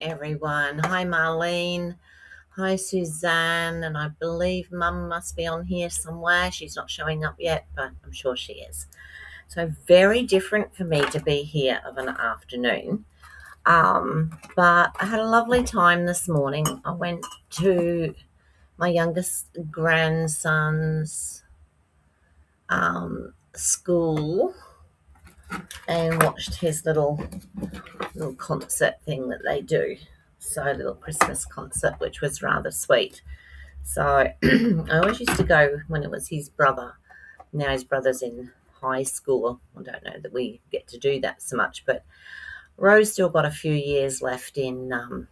everyone. Hi, Marlene. Hi, Suzanne. And I believe Mum must be on here somewhere. She's not showing up yet, but I'm sure she is. So, very different for me to be here of an afternoon. But I had a lovely time this morning. I went to my youngest grandson's school and watched his little concert thing that they do. So a little Christmas concert, which was rather sweet. So I always used to go when it was his brother. Now his brother's in high school. I don't know that we get to do that so much, but Rose still got a few years left in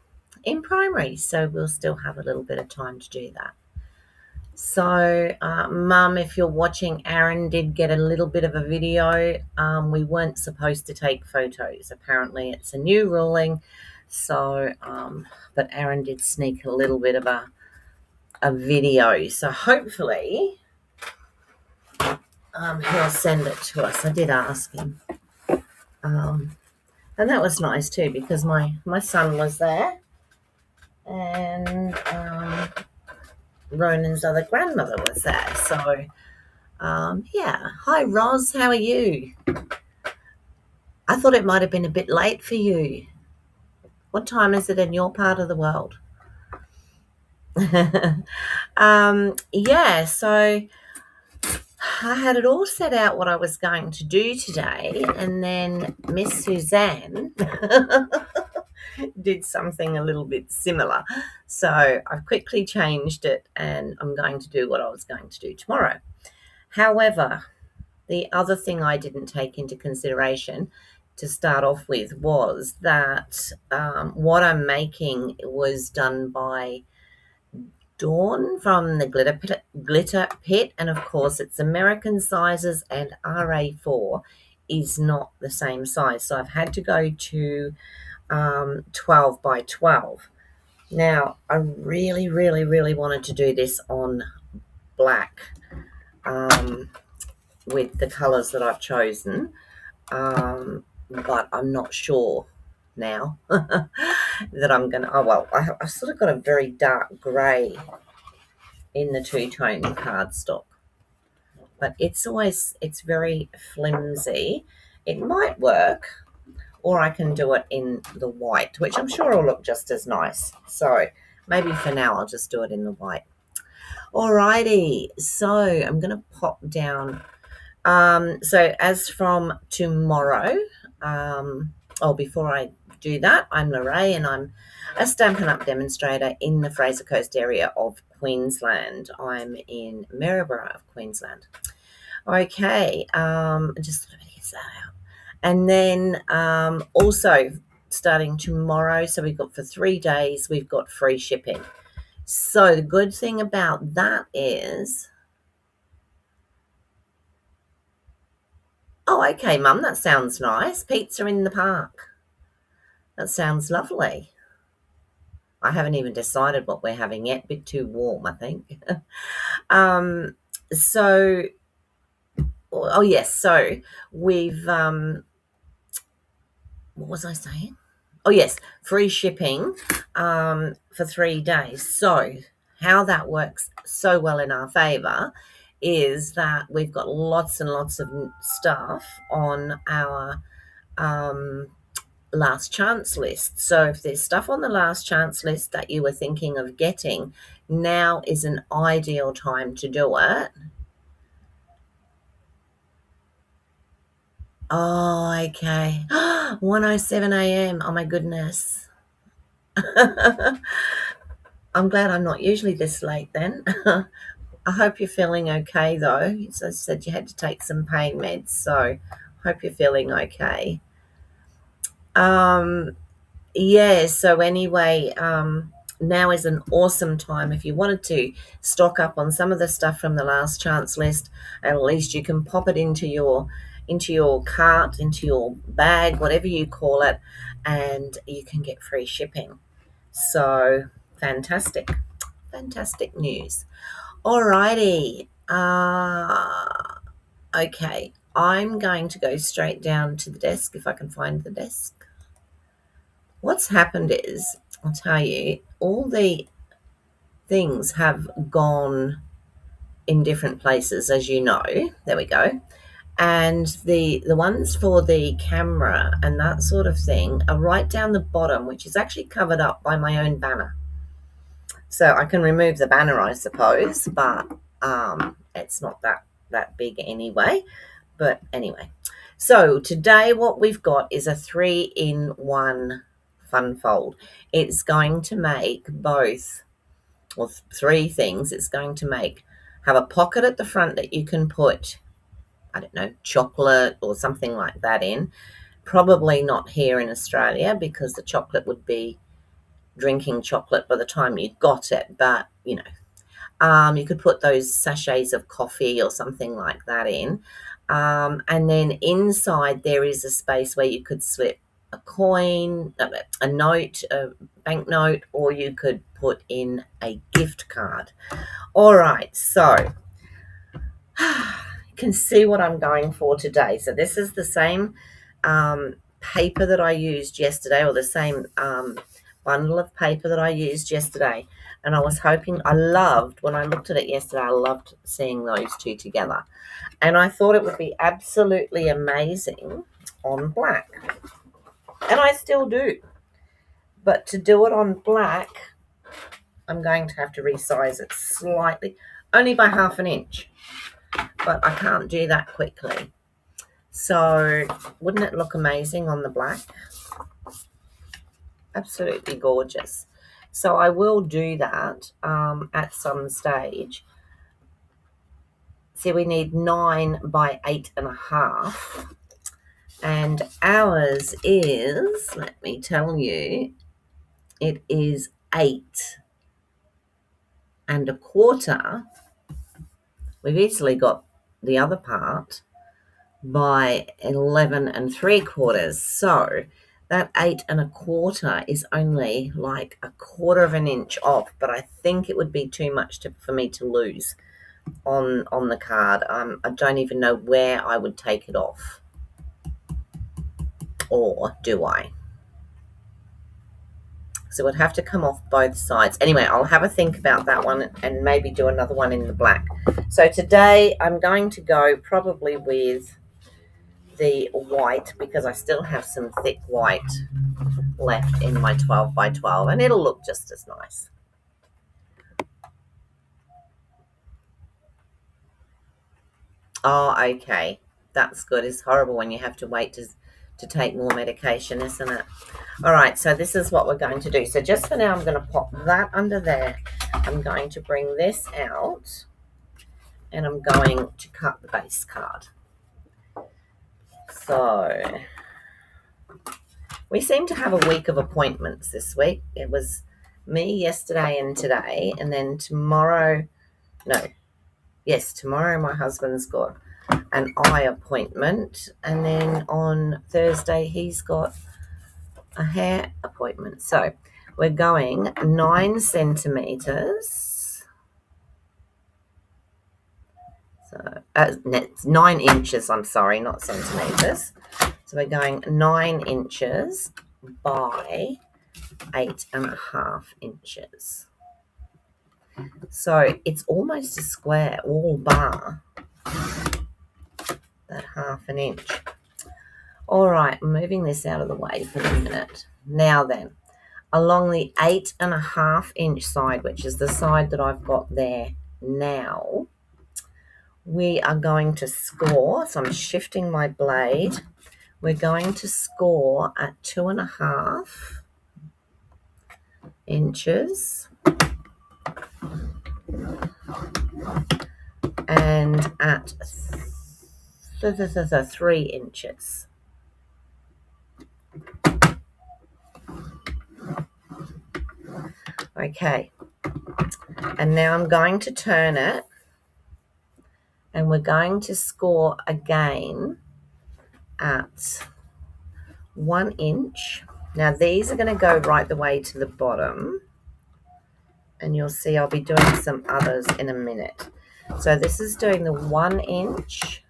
primary, so we'll still have a little bit of time to do that. So, Mum, if you're watching, Aaron did get a little bit of a video. We weren't supposed to take photos. Apparently, it's a new ruling. So, but Aaron did sneak a little bit of a video. So hopefully, he'll send it to us. I did ask him. And that was nice too because my son was there and Ronan's other grandmother was there. So, yeah. Hi, Roz. How are you? I thought it might have been a bit late for you. What time is it in your part of the world? Yeah, so I had it all set out what I was going to do today, and then Miss Suzanne did something a little bit similar. So I've quickly changed it, and I'm going to do what I was going to do tomorrow. However, the other thing I didn't take into consideration to start off with was that what I'm making was done by Dawn from the Glitter Pit, and of course it's American sizes, and RA4 is not the same size, so I've had to go to 12 by 12. Now, I really, really, really wanted to do this on black with the colours that I've chosen, but I'm not sure now that I'm going to. Oh, well, I've sort of got a very dark grey in the two-tone cardstock, but it's very flimsy. It might work, or I can do it in the white, which I'm sure will look just as nice. So maybe for now I'll just do it in the white. Alrighty, so I'm going to pop down. So as from tomorrow, before I do that, I'm Lorraine and I'm a Stampin' Up! Demonstrator in the Fraser Coast area of Queensland. I'm in Maryborough of Queensland. Okay, just let me get that out. And then also starting tomorrow, so we've got for 3 days, we've got free shipping. So the good thing about that is, oh, okay, Mum, that sounds nice. Pizza in the park. That sounds lovely. I haven't even decided what we're having yet. A bit too warm, I think. So, oh yes, so we've, what was I saying? Oh yes, free shipping for 3 days. So how that works so well in our favour is that we've got lots and lots of stuff on our last chance list. So if there's stuff on the last chance list that you were thinking of getting, now is an ideal time to do it. Oh, okay. 1:07 a.m. Oh my goodness. I'm glad I'm not usually this late then. I hope you're feeling okay though. As I said, you had to take some pain meds, so hope you're feeling okay. Yeah, so anyway, now is an awesome time if you wanted to stock up on some of the stuff from the last chance list. At least you can pop it into your cart, into your bag, whatever you call it, and you can get free shipping. So fantastic news. Alrighty. Okay, I'm going to go straight down to the desk if I can find the desk. What's happened is, I'll tell you, all the things have gone in different places, as you know. There we go. And the ones for the camera and that sort of thing are right down the bottom, which is actually covered up by my own banner. So I can remove the banner, I suppose, but it's not that big anyway. But anyway, so today what we've got is a 3-in-1 fun fold. It's going to make both, or three things. It's going to have a pocket at the front that you can put, I don't know, chocolate or something like that in. Probably not here in Australia because the chocolate would be drinking chocolate by the time you got it. But, you know, you could put those sachets of coffee or something like that in. And then inside there is a space where you could slip a coin, a note, a banknote, or you could put in a gift card. All right, so you can see what I'm going for today. So this is the same paper that I used yesterday, or the same bundle of paper that I used yesterday. And I was hoping, when I looked at it yesterday, I loved seeing those two together. And I thought it would be absolutely amazing on black. And I still do. But to do it on black, I'm going to have to resize it slightly, only by 1/2 inch. But I can't do that quickly. So wouldn't it look amazing on the black? Absolutely gorgeous. So I will do that at some stage. See, we need 9 by 8.5. And ours is, let me tell you, it is 8.25. We've easily got the other part by 11.75. So that 8.25 is only like 1/4 of an inch off, but I think it would be too much for me to lose on the card. I don't even know where I would take it off. Or do I? So it would have to come off both sides. Anyway, I'll have a think about that one and maybe do another one in the black. So today I'm going to go probably with the white because I still have some thick white left in my 12 by 12 and it'll look just as nice. Oh, okay. That's good. It's horrible when you have to wait to take more medication, isn't it? All right, so this is what we're going to do. So just for now, I'm going to pop that under there. I'm going to bring this out and I'm going to cut the base card. So we seem to have a week of appointments this week. It was me yesterday and today, and then tomorrow my husband's got an eye appointment, and then on Thursday he's got a hair appointment. So we're going 9 centimeters. So 9 inches, I'm sorry, not centimeters. So we're going 9 inches by 8.5 inches. So it's almost a square, all bar that 1/2 inch. All right, moving this out of the way for a minute. Now then, along the 8.5 inch side, which is the side that I've got there now, we are going to score. So I'm shifting my blade. We're going to score at 2.5 inches and at 3 inches. Okay, and now I'm going to turn it and we're going to score again at 1 inch. Now these are going to go right the way to the bottom, and you'll see I'll be doing some others in a minute. So this is doing the 1 inch,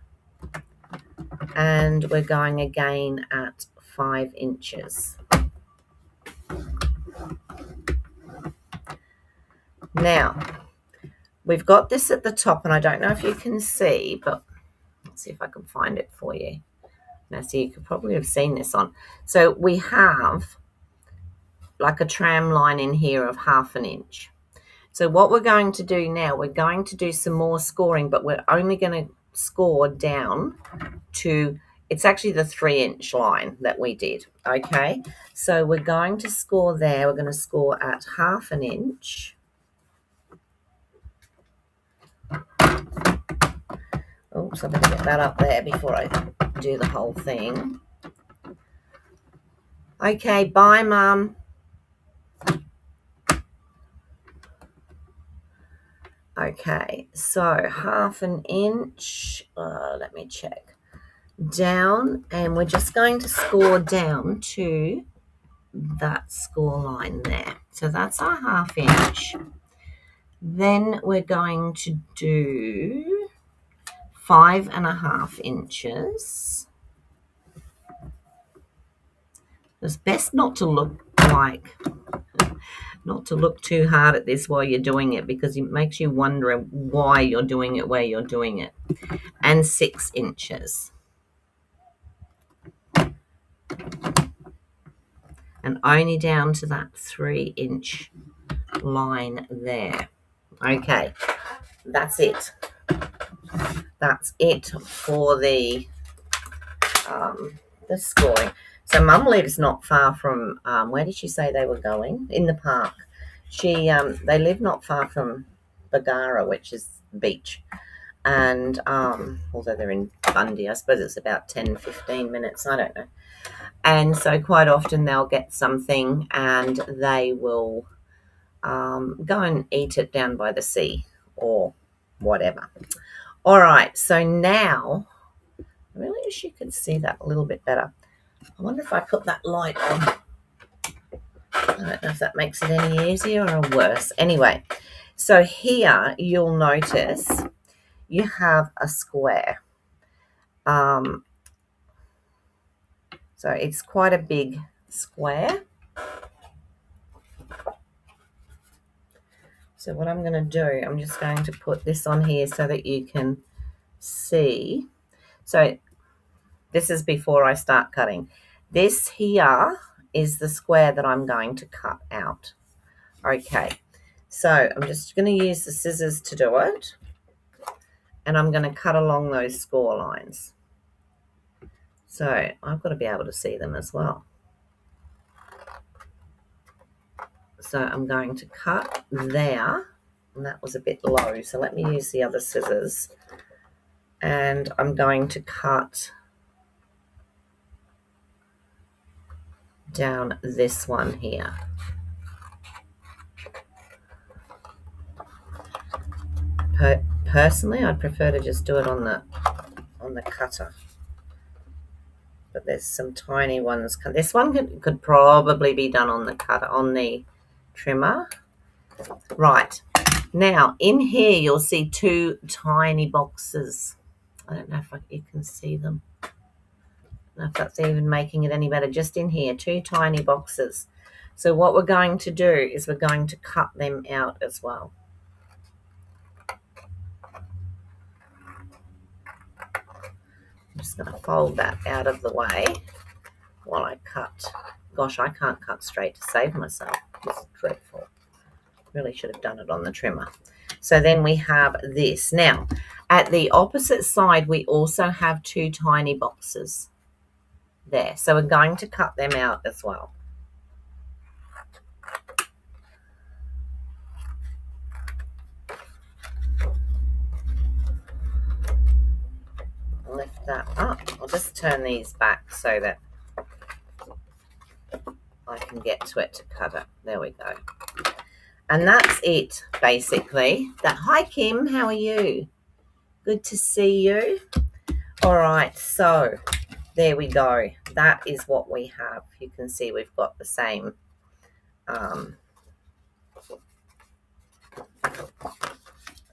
and we're going again at 5 inches. Now, we've got this at the top, and I don't know if you can see, but let's see if I can find it for you. Now, so you could probably have seen this on. So we have like a tram line in here of 1/2 inch. So what we're going to do now, we're going to do some more scoring, but we're only going to score down to, it's actually the 3-inch line that we did, okay? So we're going to score there. We're going to score at 1/2 inch. Oops, I better get that up there before I do the whole thing. Okay, bye, Mum. Okay, so 1/2 inch, let me check, down, and we're just going to score down to that score line there. So that's our 1/2 inch. Then we're going to do 5.5 inches. It's best not to look too hard at this while you're doing it, because it makes you wonder why you're doing it where you're doing it. And 6 inches. And only down to that 3-inch line there. Okay, that's it. That's it for the scoring. So Mum lives not far from, where did she say they were going? In the park. They live not far from Bargara, which is the beach. And although they're in Bundy, I suppose it's about 10-15 minutes, I don't know. And so quite often they'll get something and they will go and eat it down by the sea or whatever. All right, so now I really wish you could see that a little bit better. I wonder if I put that light on. I don't know if that makes it any easier or worse. Anyway, so here you'll notice you have a square. So it's quite a big square. So what I'm going to do, I'm just going to put this on here so that you can see. So this is before I start cutting. This here is the square that I'm going to cut out. Okay, so I'm just going to use the scissors to do it. And I'm going to cut along those score lines. So I've got to be able to see them as well. So I'm going to cut there, and that was a bit low. So let me use the other scissors. And I'm going to cut down this one here. Personally, I'd prefer to just do it on the cutter. But there's some tiny ones. This one could probably be done on the cutter, on the trimmer. Right. Now, in here, you'll see 2 tiny boxes. I don't know if you can see them. I don't know if that's even making it any better. Just in here, 2 tiny boxes. So what we're going to do is we're going to cut them out as well. I'm just going to fold that out of the way while I cut. Gosh, I can't cut straight to save myself. This is dreadful. Really should have done it on the trimmer. So then we have this. Now, at the opposite side, we also have 2 tiny boxes there. So we're going to cut them out as well. Lift that up. I'll just turn these back so that I can get to it to cut it. There we go. And that's it, basically. Hi, Kim. How are you? Good to see you. All right, so there we go. That is what we have. You can see we've got the same.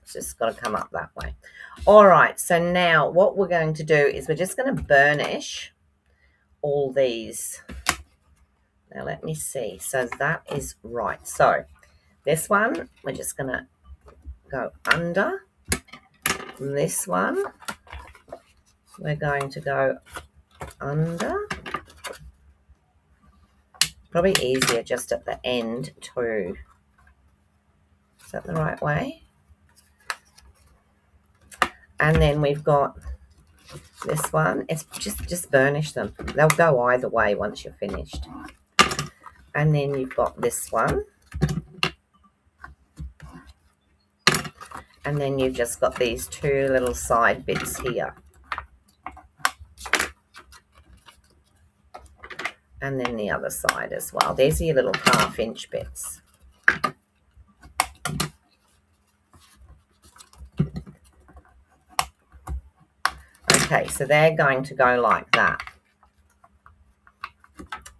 It's just got to come up that way. All right, so now what we're going to do is we're just going to burnish all these. Now let me see. So that is right. So This one, we're just going to go under. This one, we're going to go under. Probably easier just at the end too. Is that the right way? And then we've got this one. It's just burnish them. They'll go either way once you're finished. And then you've got this one. And then you've just got these two little side bits here. And then the other side as well. These are your little 1/2 inch bits. Okay, so they're going to go like that.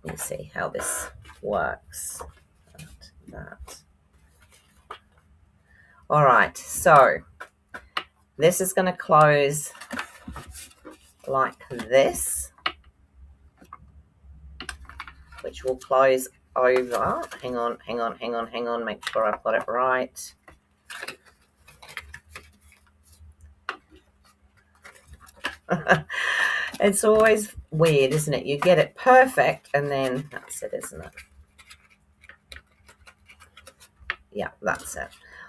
Let me see how this works. That. All right, so this is going to close like this, which will close over. Hang on. Make sure I've got it right. It's always weird, isn't it? You get it perfect and then that's it, isn't it? Yeah, that's it.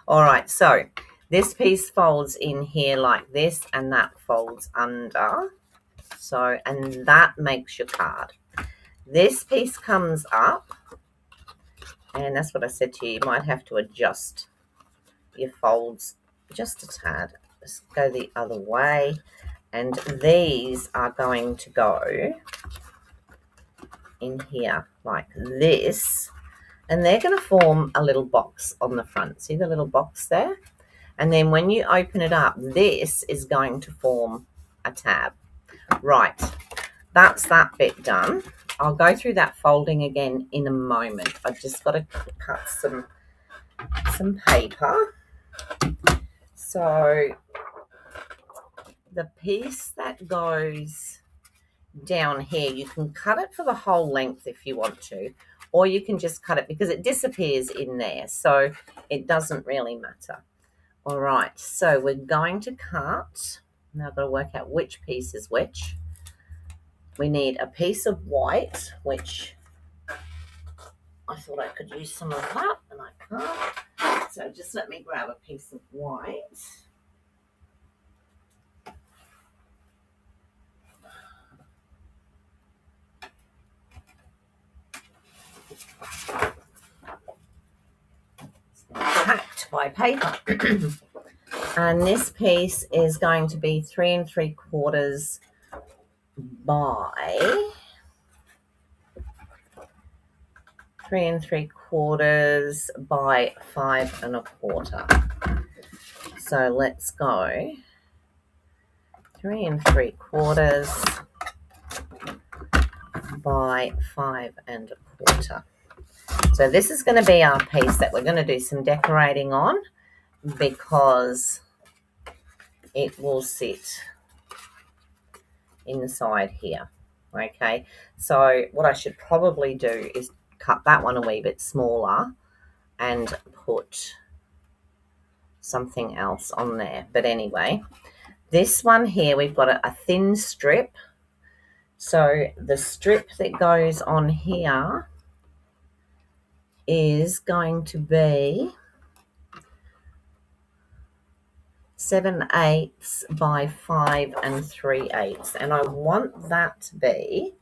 All right, so this piece folds in here like this and that folds under. So, and that makes your card. This piece comes up, and that's what I said to you. You might have to adjust your folds just a tad. Let's go the other way. And these are going to go in here like this. And they're going to form a little box on the front. See the little box there? And then when you open it up, this is going to form a tab. Right, that's that bit done. I'll go through that folding again in a moment. I've just got to cut some paper. So the piece that goes down here, you can cut it for the whole length if you want to, or you can just cut it because it disappears in there, so it doesn't really matter. All right, so we're going to cut. Now I've got to work out which piece is which. We need a piece of white, which I thought I could use some of that, and I can't. So just let me grab a piece of white. Packed by paper. And this piece is going to be 3 3/4 by 3 3/4 by 5 1/4. So let's go 3 3/4 by 5 1/4. So this is going to be our piece that we're going to do some decorating on because it will sit inside here. Okay, so what I should probably do is cut that one a wee bit smaller and put something else on there. But anyway, this one here, we've got a thin strip. So the strip that goes on here is going to be 7/8 by 5 3/8, and I want that to be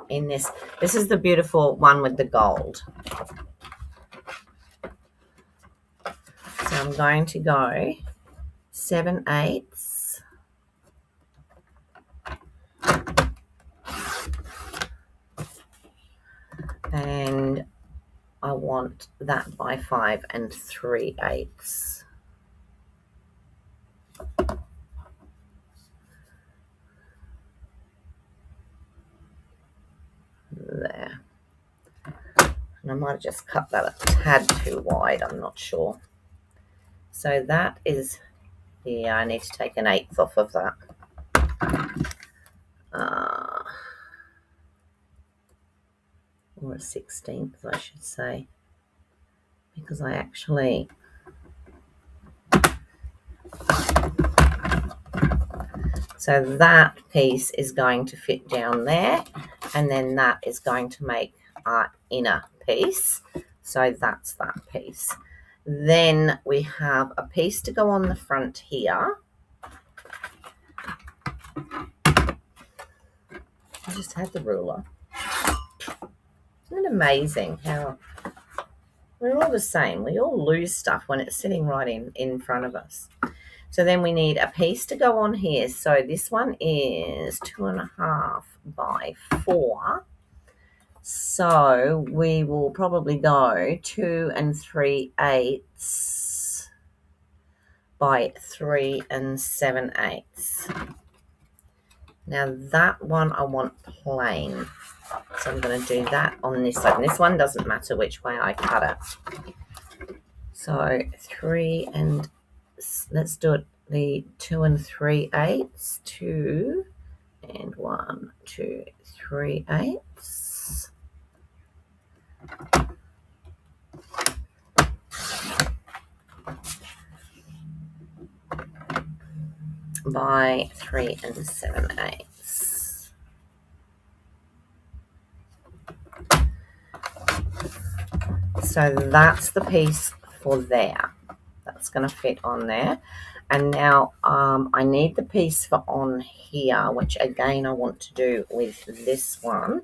in this. This is the beautiful one with the gold. So I'm going to go 7/8 and I want that by 5 3/8. There. And I might have just cut that a tad too wide, I'm not sure. So that is here. I need to take 1/8 off of that. or a 16th, I should say, because I actually so that piece is going to fit down there, and then that is going to make our inner piece. So that's that piece. Then we have a piece to go on the front here. I just had the ruler. Isn't it amazing how we're all the same? We all lose stuff when it's sitting right in front of us. So then we need a piece to go on here. So this one is 2.5 by 4. So we will probably go 2 3/8 by 3 7/8. Now that one I want plain. So I'm going to do that on this side. And this one doesn't matter which way I cut it. So 3 and let's do it the 2 3/8. 2 and 1 2 3/8. By 3 7/8. So that's the piece for there. That's going to fit on there. And now I need the piece for on here, which again I want to do with this one.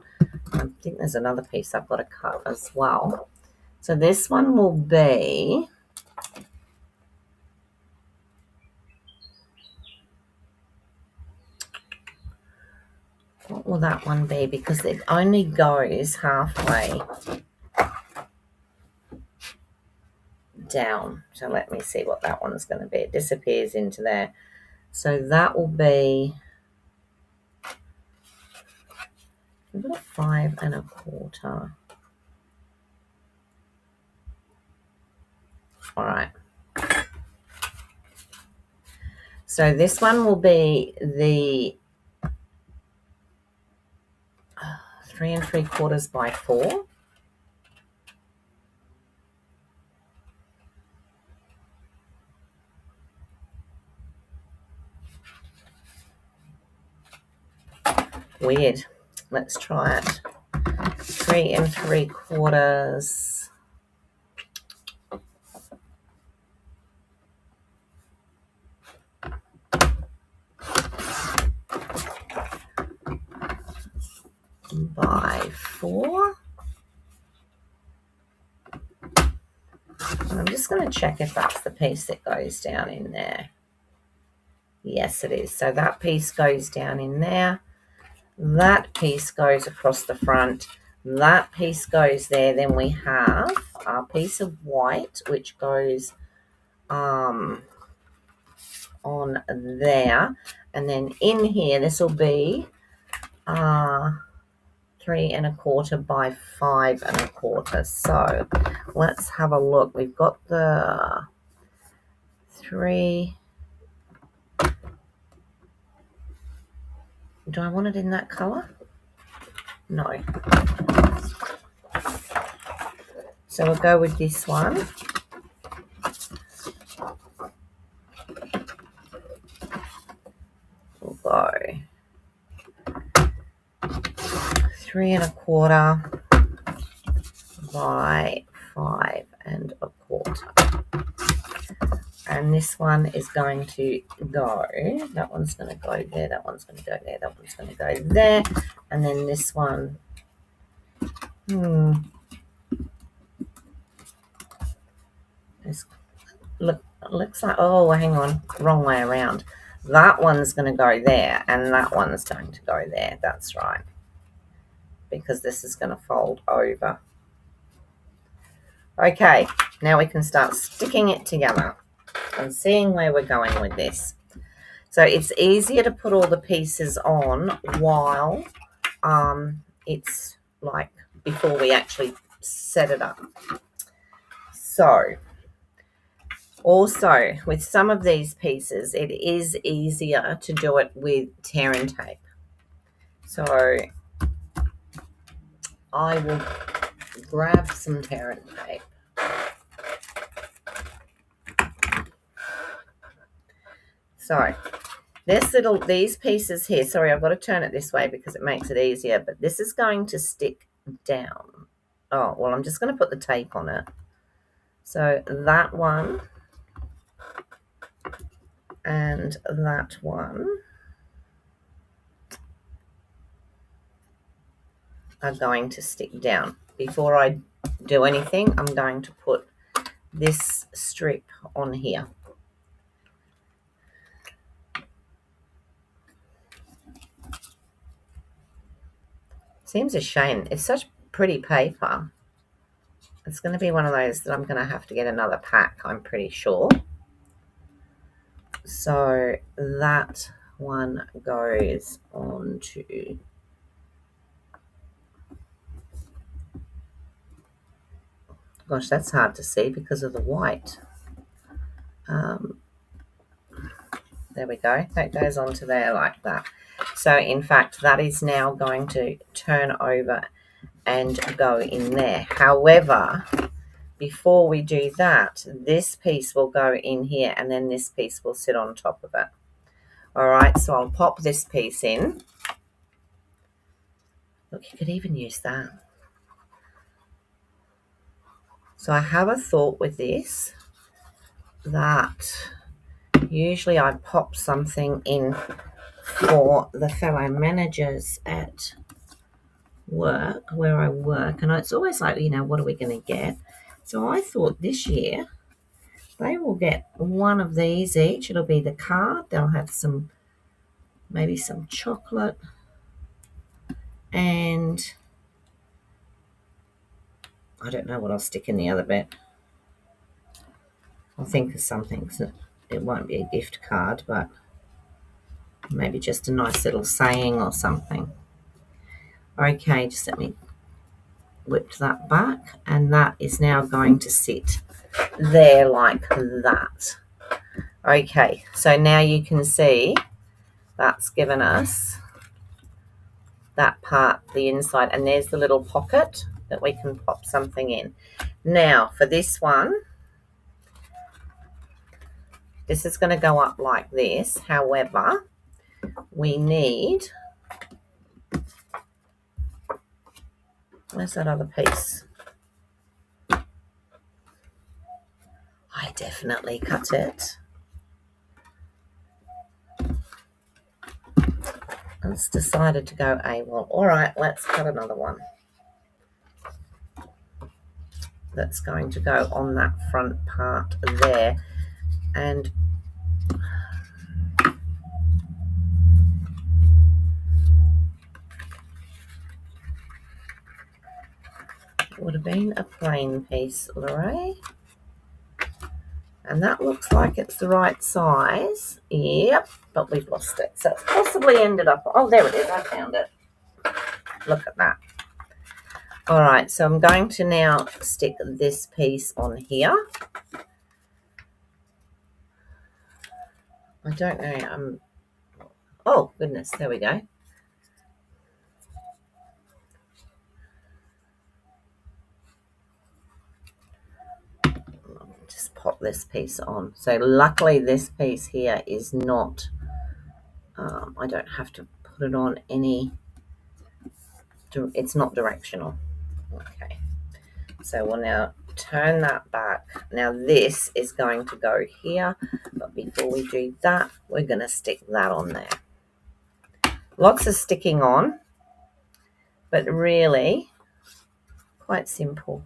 I think there's another piece I've got to cut as well. So this one will be what will that one be? Because it only goes halfway down. So let me see what that one's going to be. It disappears into there. So that will be 5 1/4. All right. So this one will be the 3 3/4 by 4. Weird. Let's try it. 3 3/4. By 4. And I'm just going to check if that's the piece that goes down in there. Yes, it is. So that piece goes down in there. That piece goes across the front. That piece goes there. Then we have a piece of white, which goes on there. And then in here, this will be 3 1/4 by 5 1/4. So let's have a look. We've got the 3. Do I want it in that color? No. So we'll go with this one. We'll go 3 1/4 by 5 1/4. And this one is going to go, that one's going to go there, that one's going to go there, that one's going to go there. And then this one, this looks like, oh, hang on, wrong way around. That one's going to go there, and that one's going to go there. That's right. Because this is going to fold over. Okay, now we can start sticking it together and seeing where we're going with this. So it's easier to put all the pieces on while it's like before we actually set it up. So also with some of these pieces, it is easier to do it with tear and tape. So I will grab some tear and tape. So these pieces here, sorry, I've got to turn it this way because it makes it easier, but this is going to stick down. Oh, well, I'm just going to put the tape on it. So that one and that one are going to stick down. Before I do anything, I'm going to put this strip on here. Seems a shame. It's such pretty paper. It's going to be one of those that I'm going to have to get another pack, I'm pretty sure. So that one goes on to... Gosh, that's hard to see because of the white. There we go. That goes onto there like that. So in fact, that is now going to turn over and go in there. However, before we do that, this piece will go in here and then this piece will sit on top of it. All right, so I'll pop this piece in. Look, you could even use that. So I have a thought with this that usually I pop something in for the fellow managers at work, where I work, and it's always like, you know, what are we going to get? So I thought this year they will get one of these each. It'll be the card. They'll have some, maybe some chocolate, and I don't know what I'll stick in the other bit. I'll think of something. So it won't be a gift card, but maybe just a nice little saying or something. Okay, just let me whip that back, and that is now going to sit there like that. Okay, so now you can see that's given us that part, the inside, and there's the little pocket that we can pop something in. Now for this one, this is going to go up like this. However, we need, where's that other piece? I definitely cut it. It's decided to go AWOL. All right, let's cut another one. That's going to go on that front part there. And it would have been a plain piece, Lorraine. And that looks like it's the right size. Yep, but we've lost it. So it's possibly ended up... Oh, there it is. I found it. Look at that. All right, so I'm going to now stick this piece on here. I don't know. Oh, goodness. There we go. Just pop this piece on. So luckily this piece here is not... I don't have to put it on any... It's not directional. Okay. So we'll now turn that back. Now this is going to go here, but before we do that, we're going to stick that on there. Lots of sticking on, but really quite simple.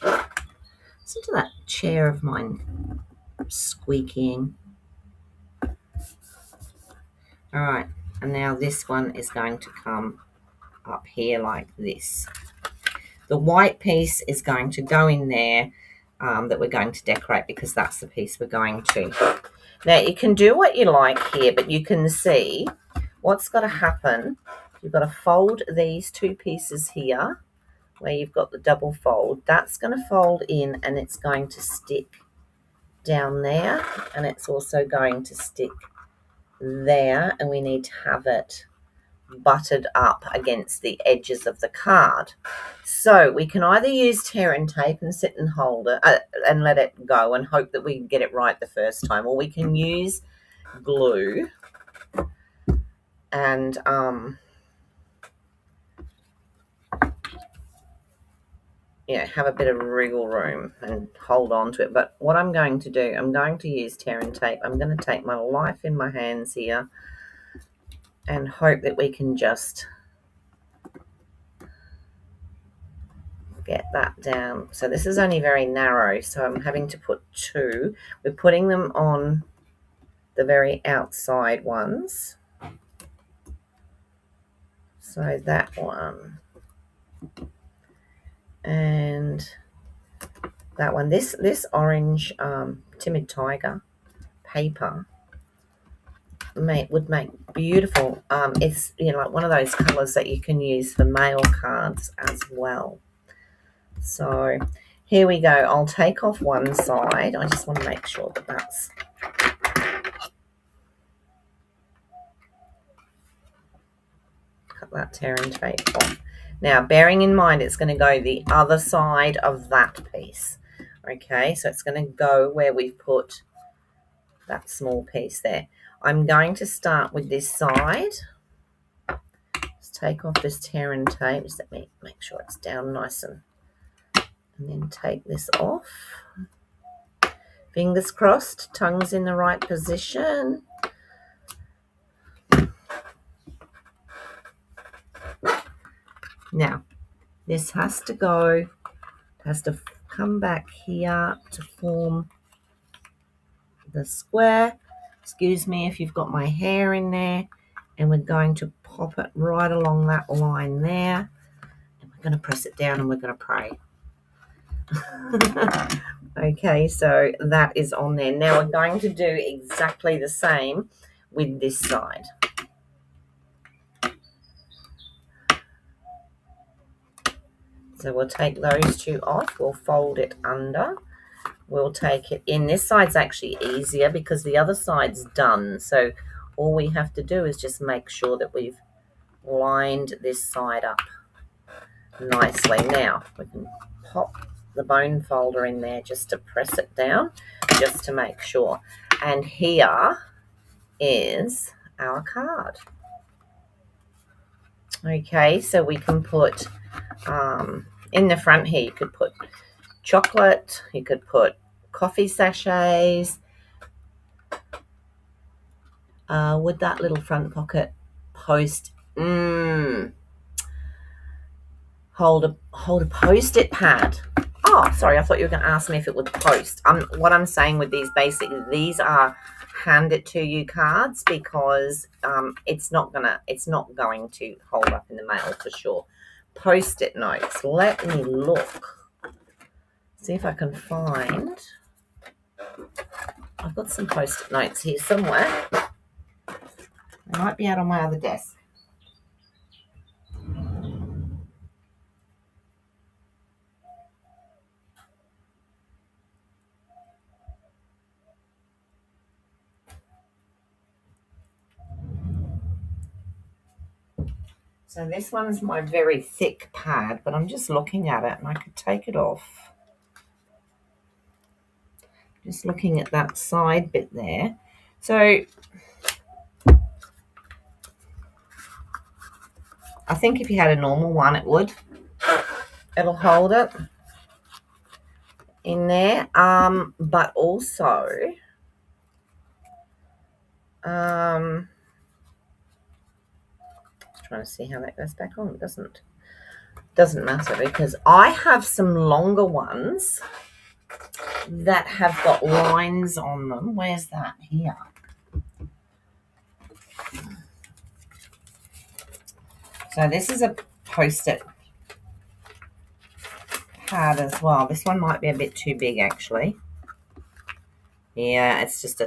Listen to that chair of mine squeaking. All right, and now this one is going to come up here like this. The white piece is going to go in there that we're going to decorate because that's the piece we're going to. Now, you can do what you like here, but you can see what's got to happen. You've got to fold these two pieces here where you've got the double fold. That's going to fold in and it's going to stick down there, and it's also going to stick there, and we need to have it buttered up against the edges of the card. So we can either use tear and tape and sit and hold it and let it go and hope that we can get it right the first time, or we can use glue and have a bit of wriggle room and hold on to it. But what I'm going to do, I'm going to use tear and tape. I'm going to take my life in my hands here and hope that we can just get that down. So this is only very narrow, so I'm having to put two. We're putting them on the very outside ones. So that one and that one. This orange Timid Tiger paper would make beautiful. It's like one of those colors that you can use for mail cards as well. So here we go. I'll take off one side. I just want to make sure that that's cut that tear and tape off. Now, bearing in mind it's going to go the other side of that piece. Okay, so it's going to go where we've put that small piece there. I'm going to start with this side. Let's take off this tear and tape. Just let me make sure it's down nice and then take this off. Fingers crossed, tongue's in the right position. Now, this has to go, has to come back here to form the square. Excuse me if you've got my hair in there. And we're going to pop it right along that line there. And we're going to press it down and we're going to pray. Okay, so that is on there. Now we're going to do exactly the same with this side. So we'll take those two off. We'll fold it under. We'll take it in. This side's actually easier because the other side's done. So all we have to do is just make sure that we've lined this side up nicely. Now we can pop the bone folder in there just to press it down, just to make sure. And here is our card. Okay, so we can put in the front here, you could put chocolate, you could put coffee sachets. Would that little front pocket hold a Post-it pad? Oh, sorry, I thought you were going to ask me if it would post. What I'm saying with these these are hand it to you cards because it's not going to hold up in the mail for sure. Post-it notes. Let me look. See if I can find. I've got some Post-it notes here somewhere. They might be out on my other desk. So this one's my very thick pad, but I'm just looking at it and I could take it off. Just looking at that side bit there. So I think if you had a normal one, it'll hold it in there. But also, trying to see how that goes back on. It doesn't matter because I have some longer ones that have got lines on them. Where's that? Here. So this is a Post-it pad as well. This one might be a bit too big actually. Yeah, it's just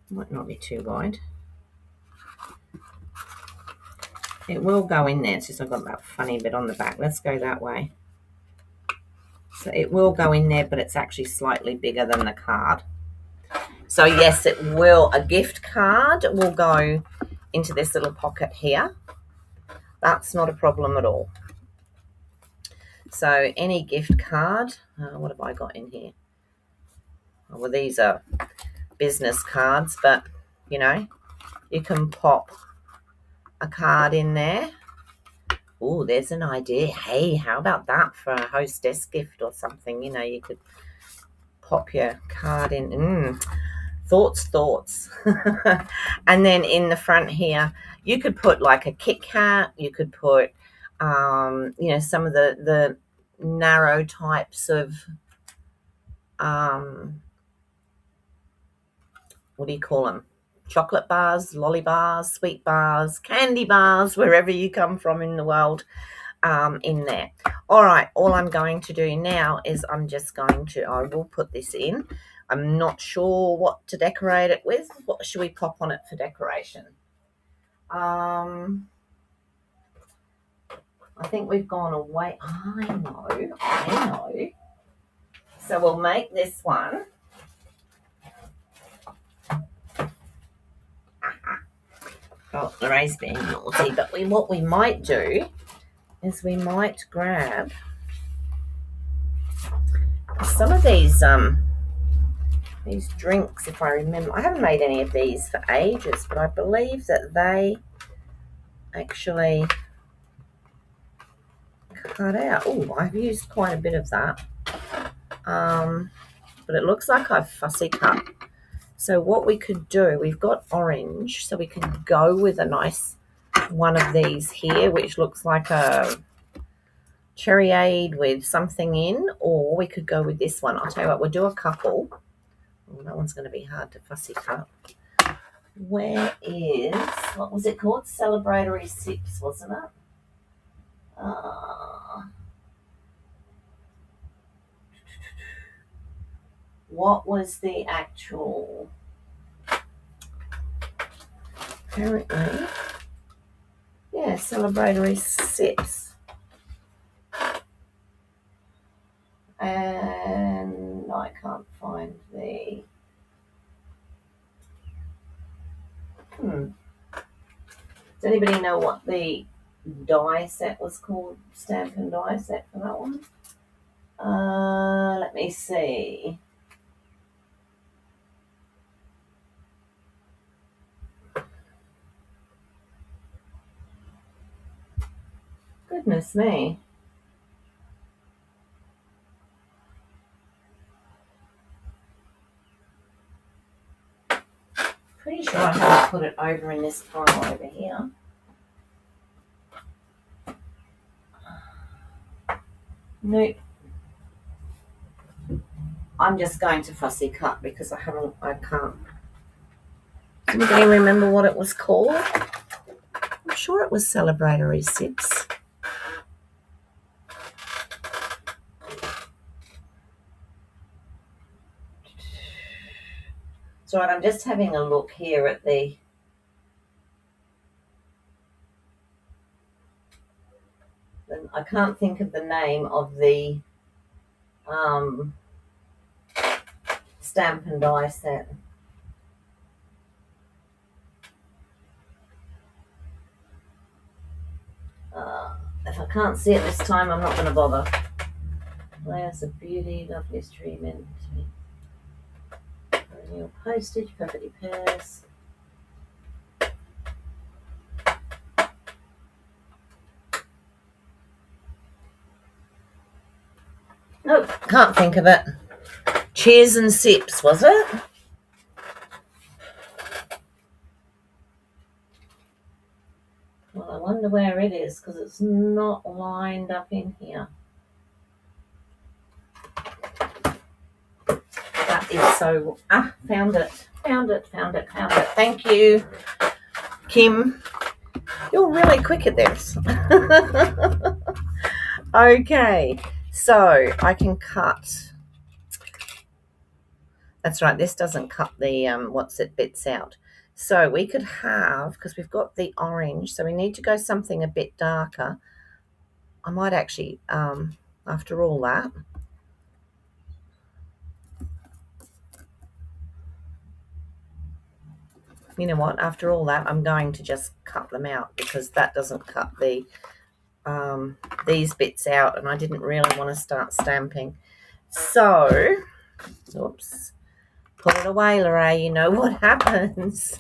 might not be too wide. It will go in there. It's just I've got that funny bit on the back. Let's go that way. So it will go in there, but it's actually slightly bigger than the card. So yes, it will. A gift card will go into this little pocket here. That's not a problem at all. So any gift card, what have I got in here? Oh, well, these are business cards, but you know, you can pop a card in there. Oh, there's an idea. Hey, how about that for a hostess gift or something? You know, you could pop your card in. Thoughts. And then in the front here, you could put like a Kit Kat. You could put, you know, some of the narrow types of, what do you call them? Chocolate bars, lolly bars, sweet bars, candy bars, wherever you come from in the world, in there. All right, all I'm going to do now is I will put this in. I'm not sure what to decorate it with. What should we pop on it for decoration? I think we've gone away. I know. So we'll make this one. Oh, Lorraine's being naughty, but what we might do is we might grab some of these drinks, if I remember. I haven't made any of these for ages, but I believe that they actually cut out. Oh, I've used quite a bit of that. But it looks like I've fussy cut. So what we could do, we've got orange, so we can go with a nice one of these here, which looks like a cherryade with something in, or we could go with this one. I'll tell you what, we'll do a couple. Oh, that one's going to be hard to fussy cut. Where is, what was it called? Celebratory Sips, wasn't it? What was the actual, apparently, yeah, Celebratory Sips. And I can't find the, does anybody know what the die set was called? Stamp and die set for that one? Let me see. Goodness me. Pretty sure I haven't put it over in this pile over here. Nope. I'm just going to fussy cut because I can't. Does anybody remember what it was called? I'm sure it was Celebratory Sips. So I'm just having a look here at the, I can't think of the name of the stamp and die set. If I can't see it this time, I'm not going to bother. Layers of beauty, loveliest dream in perennial postage, perfectly pairs. Nope, can't think of it. Cheers and Sips, was it? Well, I wonder where it is because it's not lined up in here. That is so... found it. Thank you, Kim. You're really quick at this. Okay, so I can cut... That's right, this doesn't cut the bits out. So we could have, because we've got the orange, so we need to go something a bit darker. I might actually, after all that, you know what, after all that, I'm going to just cut them out because that doesn't cut the these bits out, and I didn't really want to start stamping. So, oops, put it away, Lorraine, you know what happens.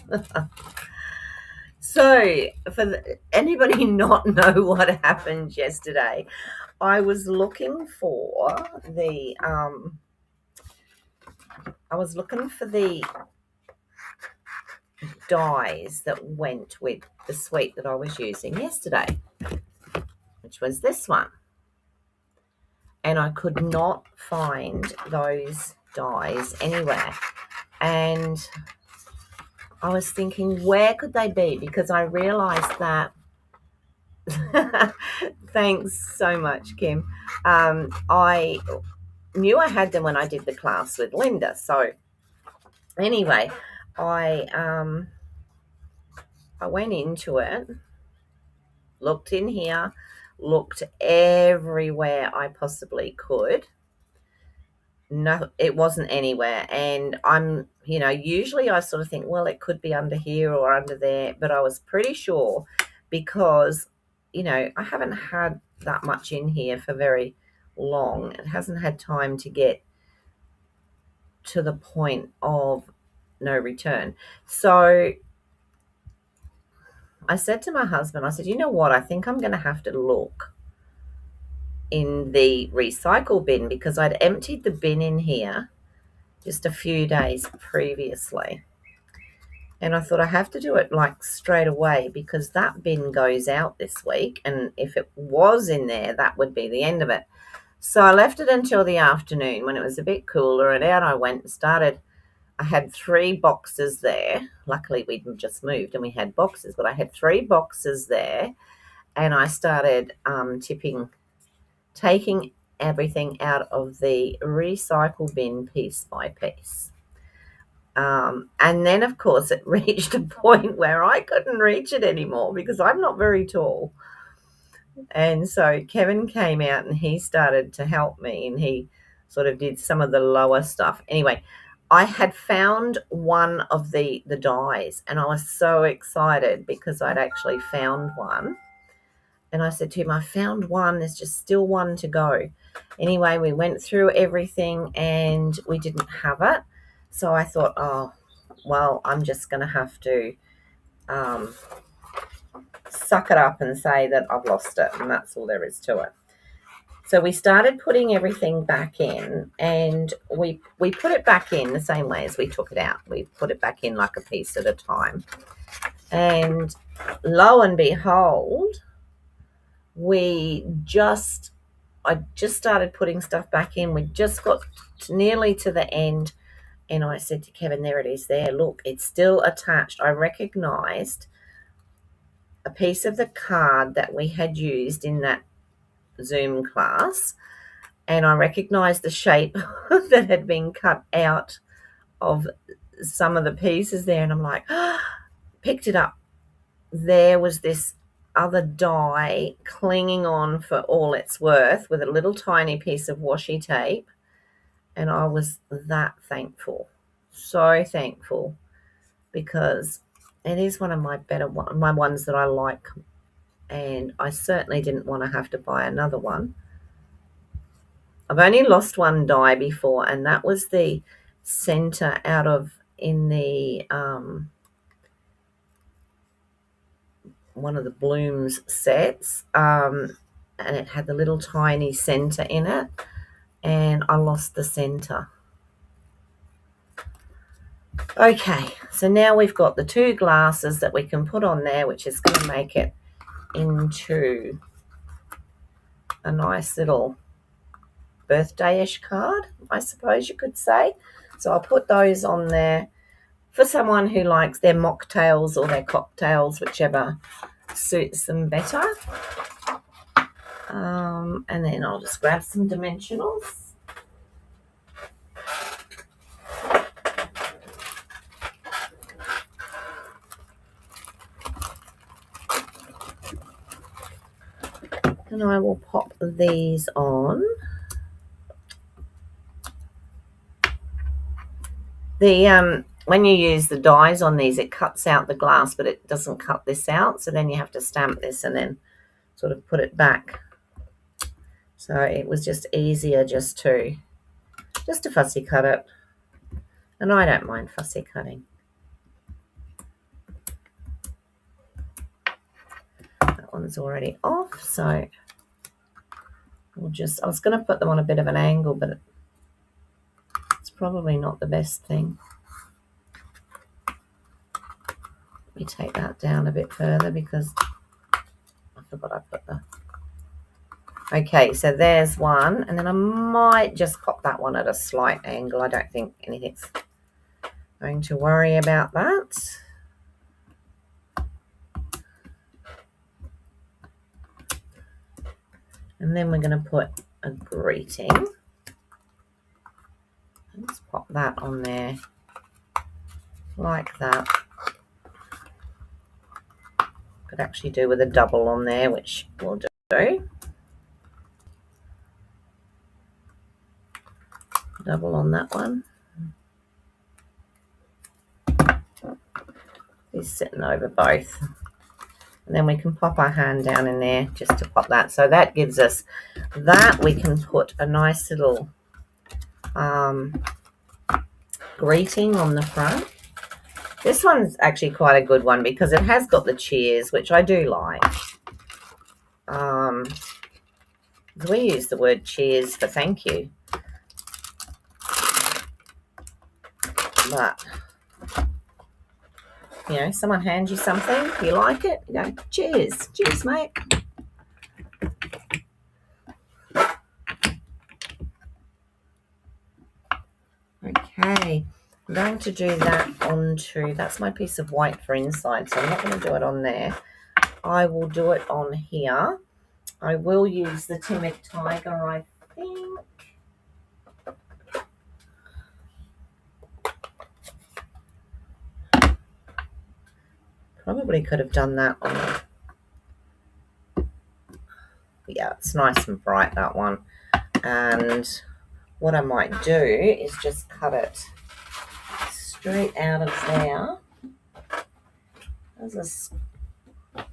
So, for anybody not know what happened yesterday, I was looking for the dies that went with the suite that I was using yesterday, which was this one. And I could not find those dies anywhere. And I was thinking, where could they be? Because I realized that thanks so much, Kim. I knew I had them when I did the class with Linda. So anyway, I went into it, looked in here, looked everywhere I possibly could. No, it wasn't anywhere. And I'm, usually I sort of think, well, it could be under here or under there, but I was pretty sure because, I haven't had that much in here for very long. It hasn't had time to get to the point of no return. So I said to my husband, I said, you know what? I think I'm going to have to look in the recycle bin because I'd emptied the bin in here just a few days previously. And I thought I have to do it like straight away because that bin goes out this week. And if it was in there, that would be the end of it. So I left it until the afternoon when it was a bit cooler, and out I went and started. I had 3 boxes there. Luckily, we'd just moved and we had boxes, but I had 3 boxes there. And I started taking everything out of the recycle bin piece by piece. And then, of course, it reached a point where I couldn't reach it anymore because I'm not very tall. And so Kevin came out and he started to help me, and he sort of did some of the lower stuff. Anyway, I had found one of the dies, and I was so excited because I'd actually found one. And I said to him, I found one. There's just still one to go. Anyway, we went through everything and we didn't have it. So I thought, oh, well, I'm just going to have to suck it up and say that I've lost it, and that's all there is to it. So we started putting everything back in, and we put it back in the same way as we took it out. We put it back in like a piece at a time. And lo and behold, I just started putting stuff back in. We just got nearly to the end, and I said to Kevin, there it is there. Look, it's still attached. I recognized a piece of the card that we had used in that Zoom class, and I recognized the shape that had been cut out of some of the pieces there, and I'm like, picked it up. There was this other die clinging on for all it's worth with a little tiny piece of washi tape, and I was that thankful, so thankful, because it is one of my my ones that I like, and I certainly didn't want to have to buy another one. I've only lost one die before, and that was the center out of in the one of the Blooms sets, and it had the little tiny center in it, and I lost the center. Okay, so now we've got the 2 glasses that we can put on there, which is going to make it into a nice little birthday-ish card, I suppose you could say. So I'll put those on there for someone who likes their mocktails or their cocktails, whichever suits them better. And then I'll just grab some dimensionals. And I will pop these on. The when you use the dies on these, it cuts out the glass, but it doesn't cut this out. So then you have to stamp this and then sort of put it back. So it was just easier just to fussy cut it. And I don't mind fussy cutting. That one's already off, so we'll just, I was going to put them on a bit of an angle, but it's probably not the best thing. Let me take that down a bit further because I forgot I put the... Okay, so there's one, and then I might just pop that one at a slight angle. I don't think anything's going to worry about that. And then we're going to put a greeting. Let's pop that on there like that. Could actually do with a double on there, which we'll do. Double on that one. He's sitting over both. And then we can pop our hand down in there just to pop that. So that gives us that. We can put a nice little greeting on the front. This one's actually quite a good one because it has got the cheers, which I do like. We use the word cheers for thank you. But, you know, someone hands you something, you like it, you go, cheers. Cheers, mate. Okay, I'm going to do that onto, that's my piece of white for inside, so I'm not going to do it on there. I will do it on here. I will use the Timid Tiger, I think. Probably could have done that on the... Yeah, it's nice and bright, that one. And what I might do is just cut it straight out of there. There's a...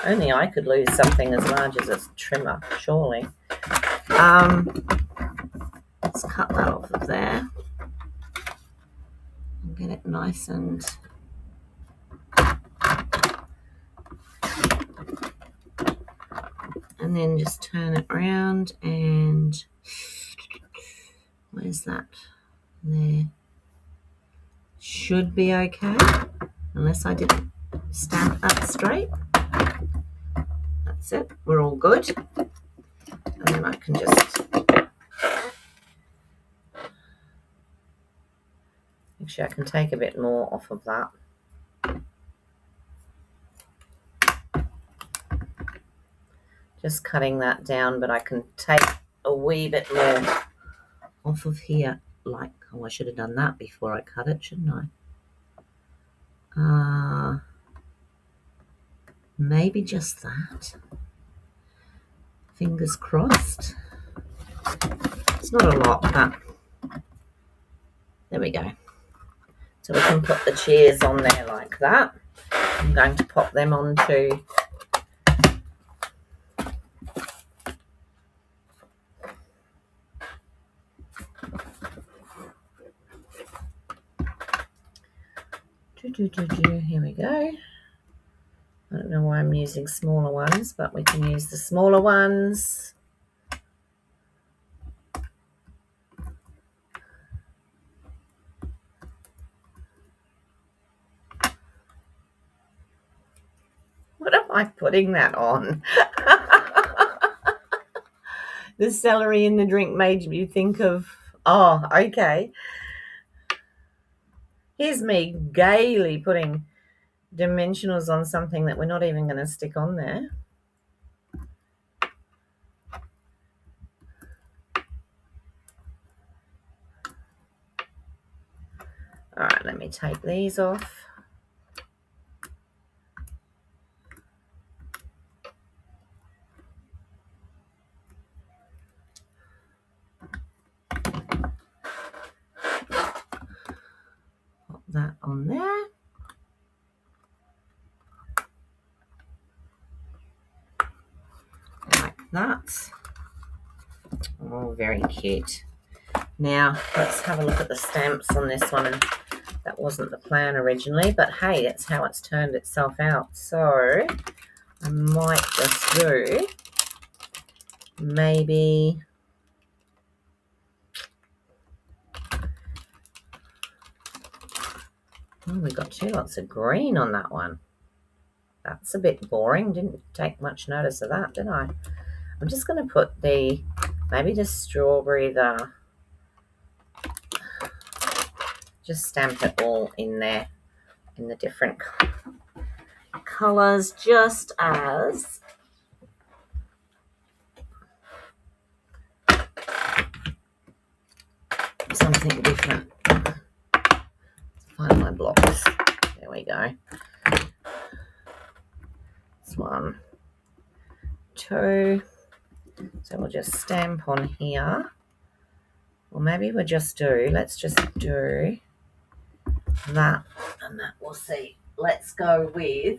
Only I could lose something as large as a trimmer, surely. Let's cut that off of there and get it nice and... And then just turn it around and... Where's that? There. Should be okay, unless I didn't stamp that straight. That's it, we're all good. And then I can just... Actually, I can take a bit more off of that. Just cutting that down, but I can take a wee bit more off of here. Like, oh, I should have done that before I cut it, shouldn't I? Maybe just that. Fingers crossed. It's not a lot, but there we go. So we can put the cheers on there like that. I'm going to pop them onto... Here we go. I don't know why I'm using smaller ones, but we can use the smaller ones. What am I putting that on? The celery in the drink made me think of... Oh, okay. Here's me gaily putting dimensionals on something that we're not even going to stick on there. All right, let me take these off. that on there. Like that. Oh, very cute. Now, let's have a look at the stamps on this one. And that wasn't the plan originally, but hey, that's how it's turned itself out. So I might just do maybe we got 2 lots of green on that one. That's a bit boring. Didn't take much notice of that, did I? I'm just going to put maybe the strawberry, just stamp it all in there in the different colours, just as something different. Find my blocks. There we go. This 1, 2. So we'll just stamp on here. Or maybe let's just do that and that. We'll see. Let's go with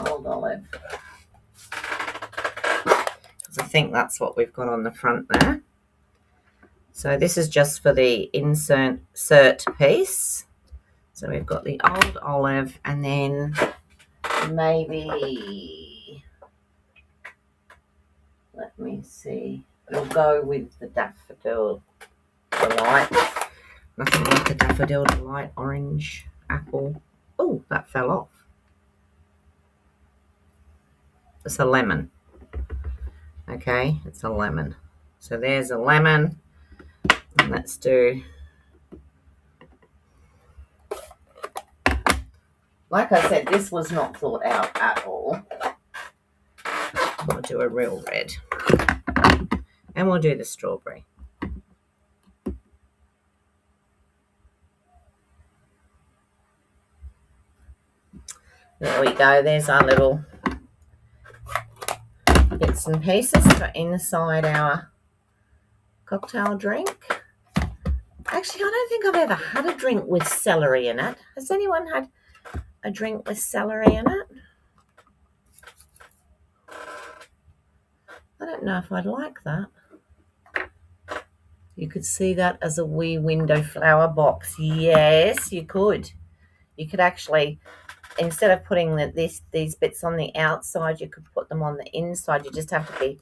Old Olive. Because I think that's what we've got on the front there. So this is just for the insert piece. So we've got the Old Olive, and then maybe, let me see, we'll go with the Daffodil Delight. Nothing like the Daffodil Delight orange apple. Oh, that fell off. It's a lemon. Okay, it's a lemon. So there's a lemon. And let's do, like I said, this was not thought out at all. We'll do a real red. And we'll do the strawberry. There we go. There's our little bits and pieces for inside our cocktail drink. Actually, I don't think I've ever had a drink with celery in it. Has anyone had a drink with celery in it? I don't know if I'd like that. You could see that as a wee window flower box. Yes, you could. You could actually, instead of putting these bits on the outside, you could put them on the inside. You just have to be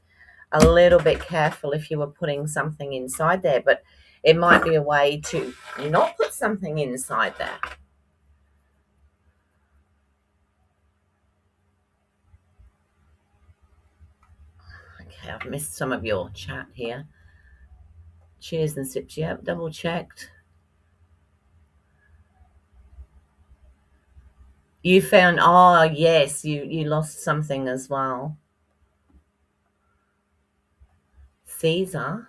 a little bit careful if you were putting something inside there, but it might be a way to not put something inside there. Okay, I've missed some of your chat here. Cheers and sips. Yep, double checked. You found, oh yes, you lost something as well. Caesar.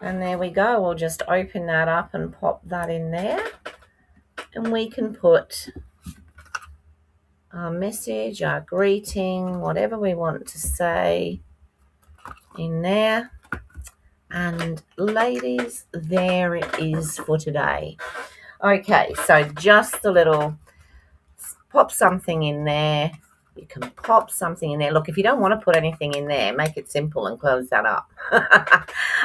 And there we go. We'll just open that up and pop that in there. And we can put our message, our greeting, whatever we want to say in there. And ladies, there it is for today. Okay, so just a little, pop something in there. You can pop something in there. Look, if you don't want to put anything in there, make it simple and close that up.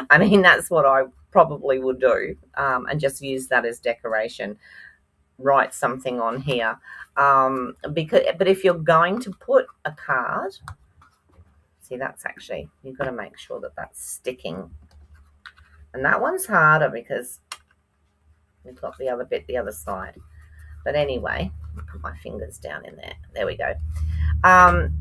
I mean, that's what I probably would do, and just use that as decoration. Write something on here. But if you're going to put a card, see, that's actually, you've got to make sure that that's sticking. And that one's harder because we've got the other bit the other side. But anyway, I'll put my fingers down in there. There we go.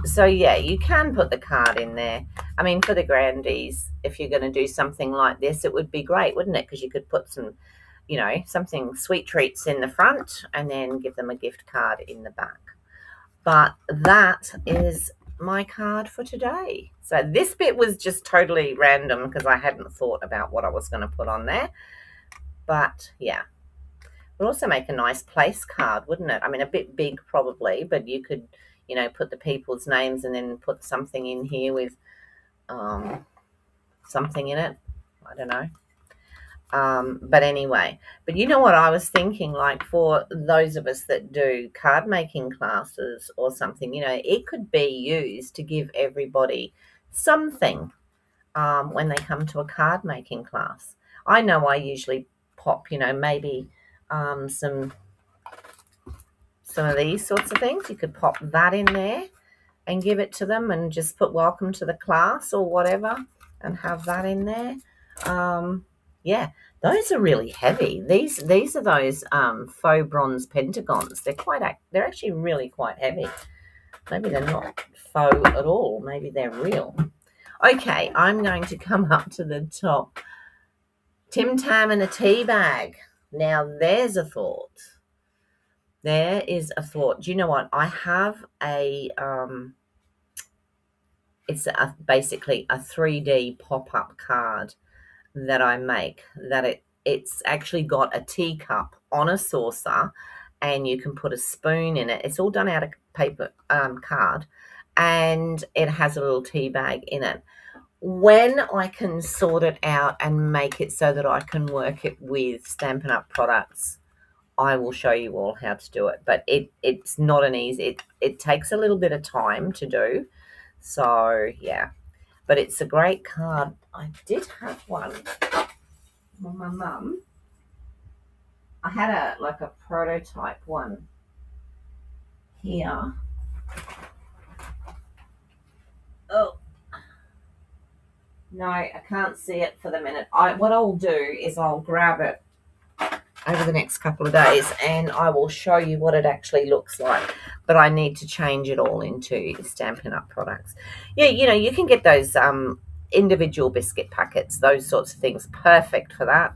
So yeah, you can put the card in there. I mean, for the grandies, if you're going to do something like this, it would be great, wouldn't it? Because you could put some, you know, something, sweet treats in the front and then give them a gift card in the back. But that is my card for today. So this bit was just totally random because I hadn't thought about what I was going to put on there. But yeah, Would also make a nice place card, wouldn't it? I mean, a bit big probably, but you could, put the people's names and then put something in here with something in it. I don't know. But anyway, but you know what I was thinking, like for those of us that do card making classes or something, it could be used to give everybody something when they come to a card making class. I know I usually pop, maybe some of these sorts of things. You could pop that in there and give it to them and just put welcome to the class or whatever and have that in there. Yeah, those are really heavy. These are those faux bronze pentagons. They're actually really quite heavy. Maybe they're not faux at all. Maybe they're real. Okay, I'm going to come up to the top. Tim Tam in a tea bag. Now there's a thought. There is a thought. Do you know what? I have it's basically a 3D pop-up card that I make, that it's actually got a teacup on a saucer and you can put a spoon in it. It's all done out of paper card, and it has a little tea bag in it. When I can sort it out and make it so that I can work it with Stampin' Up products, I will show you all how to do it. But it's not an easy, it takes a little bit of time to do. So yeah, but it's a great card. I did have one from my mum. I had a prototype one here. Oh no, I can't see it for the minute. What I'll do is I'll grab it over the next couple of days and I will show you what it actually looks like. But I need to change it all into Stampin' Up products. Yeah, you can get those individual biscuit packets, those sorts of things, perfect for that.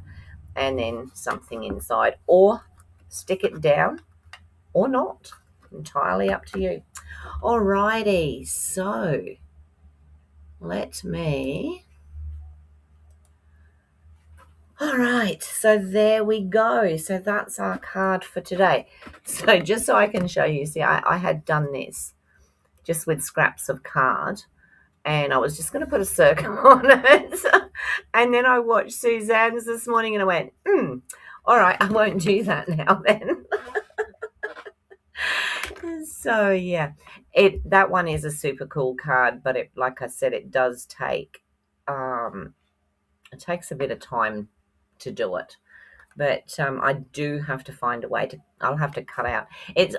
And then something inside, or stick it down or not. Entirely up to you. Alrighty, so let me. All right, so there we go. So that's our card for today. So just so I can show you, see, I had done this just with scraps of card, and I was just going to put a circle on it. And then I watched Suzanne's this morning and I went, all right, I won't do that now then. So yeah, that one is a super cool card, but like I said, it does take it takes a bit of time to do it. But I do have to find a way to. I'll have to cut out. It's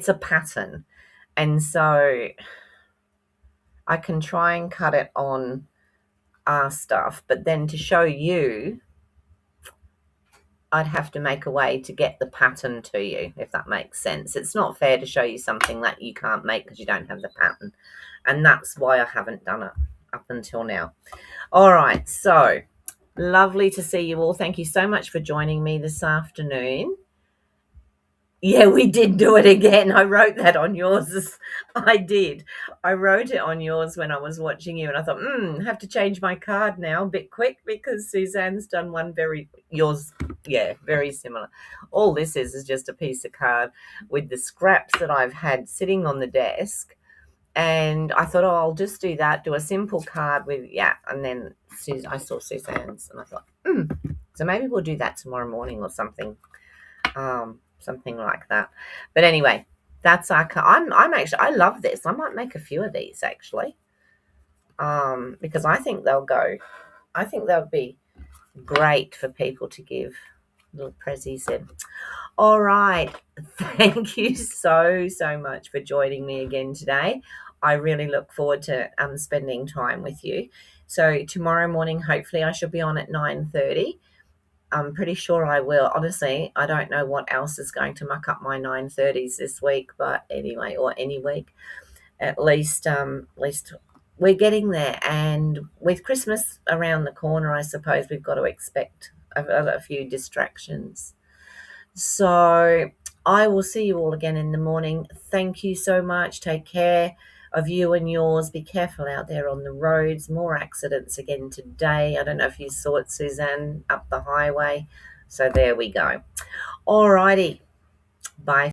a pattern, and so I can try and cut it on our stuff. But then to show you, I'd have to make a way to get the pattern to you, if that makes sense. It's not fair to show you something that you can't make because you don't have the pattern. And that's why I haven't done it up until now. All right, so lovely to see you all. Thank you so much for joining me this afternoon. Yeah, we did do it again. I wrote that on yours. I did. I wrote it on yours when I was watching you, and I thought, have to change my card now a bit quick because Suzanne's done one yours, yeah, very similar. All this is just a piece of card with the scraps that I've had sitting on the desk, and I thought, I'll just do that, do a simple card with, and then I saw Suzanne's, and I thought, so maybe we'll do that tomorrow morning or something. Something like that. But anyway, that's our card. I love this. I might make a few of these actually, because I think they'll be great for people to give little prezzies in. All right, thank you so much for joining me again today. I really look forward to spending time with you. So tomorrow morning, hopefully, I should be on at 9:30. I'm pretty sure I will. Honestly, I don't know what else is going to muck up my 9:30s this week, but anyway, or any week, at least we're getting there. And with Christmas around the corner, I suppose we've got to expect a few distractions. So I will see you all again in the morning. Thank you so much. Take care of you and yours. Be careful out there on the roads. More accidents again today. I don't know if you saw it, Suzanne, up the highway. So there we go. Alrighty. Bye.